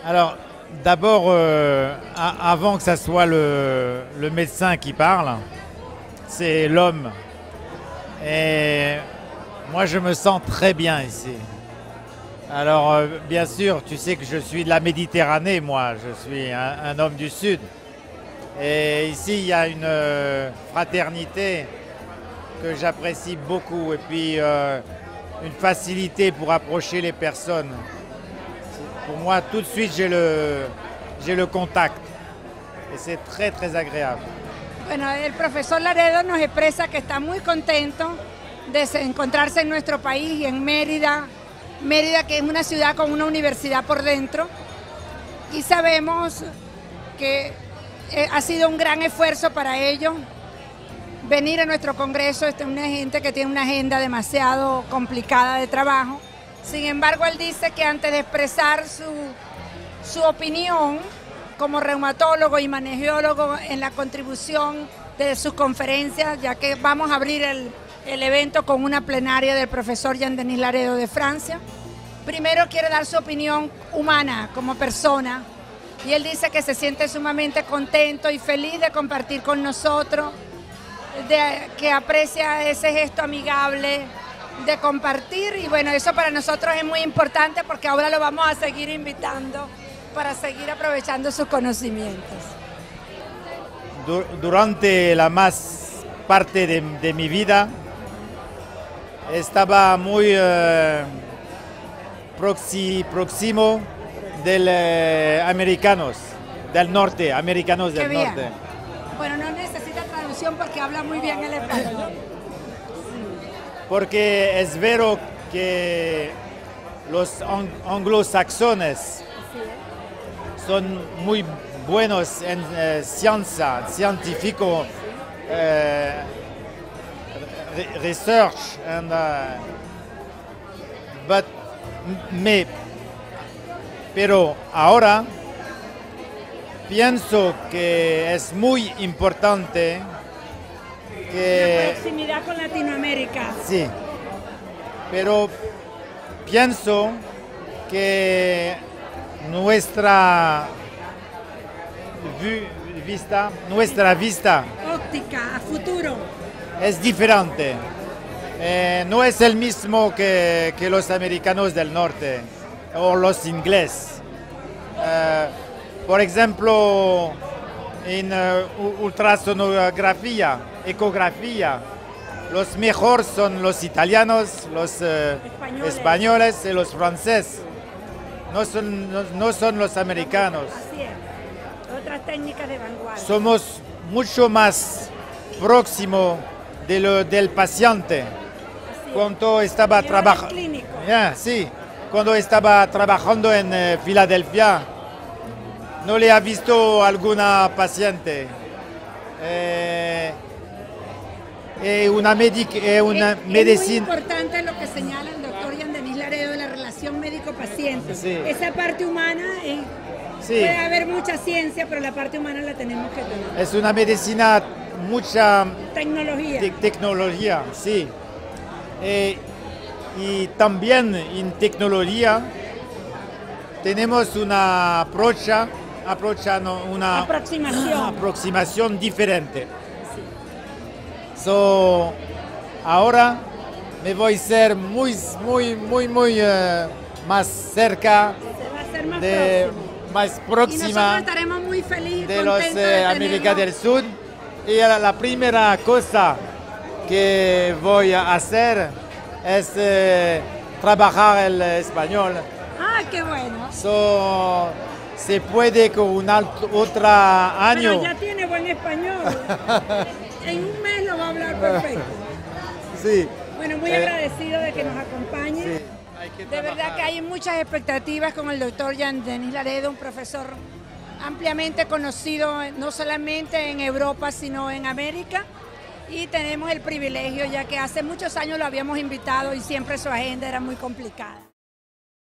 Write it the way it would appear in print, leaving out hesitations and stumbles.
Alors, d'abord, avant que ça soit le médecin qui parle, c'est l'homme. Et moi, je me sens très bien ici. Alors, bien sûr, tu sais que je suis de la Méditerranée, moi. Je suis un homme du Sud. Et ici, il y a une fraternité que j'apprécie beaucoup. Et puis, une facilité pour approcher les personnes. Pour moi, tout de suite, j'ai le contact. Et c'est très, très agréable. Bueno, el profesor Laredo nos expresa que está muy contento de encontrarse en nuestro país y en Mérida. Mérida, que es una ciudad con una universidad por dentro. Y sabemos que ha sido un gran esfuerzo para ellos venir a nuestro congreso. Esta es una gente que tiene una agenda demasiado complicada de trabajo. Sin embargo, él dice que antes de expresar su opinión como reumatólogo y manejólogo en la contribución de sus conferencias, ya que vamos a abrir el evento con una plenaria del profesor Jean-Denis Laredo de Francia, primero quiere dar su opinión humana como persona, y él dice que se siente sumamente contento y feliz de compartir con nosotros, que aprecia ese gesto amigable de compartir, y bueno, eso para nosotros es muy importante porque ahora lo vamos a seguir invitando para seguir aprovechando sus conocimientos. Durante la más parte de mi vida estaba muy próximo de americanos del norte, americanos del norte. Bueno, no necesita traducción porque habla muy bien el español. Porque es vero que los anglosajones son muy buenos en ciencia, científico, research, pero ahora pienso que es muy importante la proximidad con Latinoamérica. Sí, pero pienso que nuestra vista óptica a futuro es diferente. No es el mismo que los americanos del norte o los ingleses. Por ejemplo, en ultrasonografía, ecografía, los mejores son los italianos, los españoles y los franceses. No son los americanos. Así es. Otras técnicas de vanguardia. Somos mucho más próximos del paciente. Cuando estaba trabajando, sí, cuando estaba trabajando en Filadelfia, no le ha visto alguna paciente. Una medicina. Es muy importante lo que señala el doctor Jean-Denis Laredo de la relación médico-paciente. Sí. Esa parte humana, sí. Puede haber mucha ciencia, pero la parte humana la tenemos que tener. Es una medicina, mucha tecnología. Sí. Y también en tecnología tenemos una aproximación diferente. Ahora me voy a ser muy más cerca, más próxima, y nosotros estaremos muy felices de los América del Sur. Y la primera cosa que voy a hacer es trabajar el español. Ah, qué bueno. Se puede con otro año. Pero ya tiene buen español. En un mes lo va a hablar perfecto. Sí. Bueno, muy agradecido de que nos acompañe. Sí, de verdad que hay muchas expectativas con el doctor Jean-Denis Laredo, un profesor ampliamente conocido no solamente en Europa, sino en América. Y tenemos el privilegio, ya que hace muchos años lo habíamos invitado y siempre su agenda era muy complicada.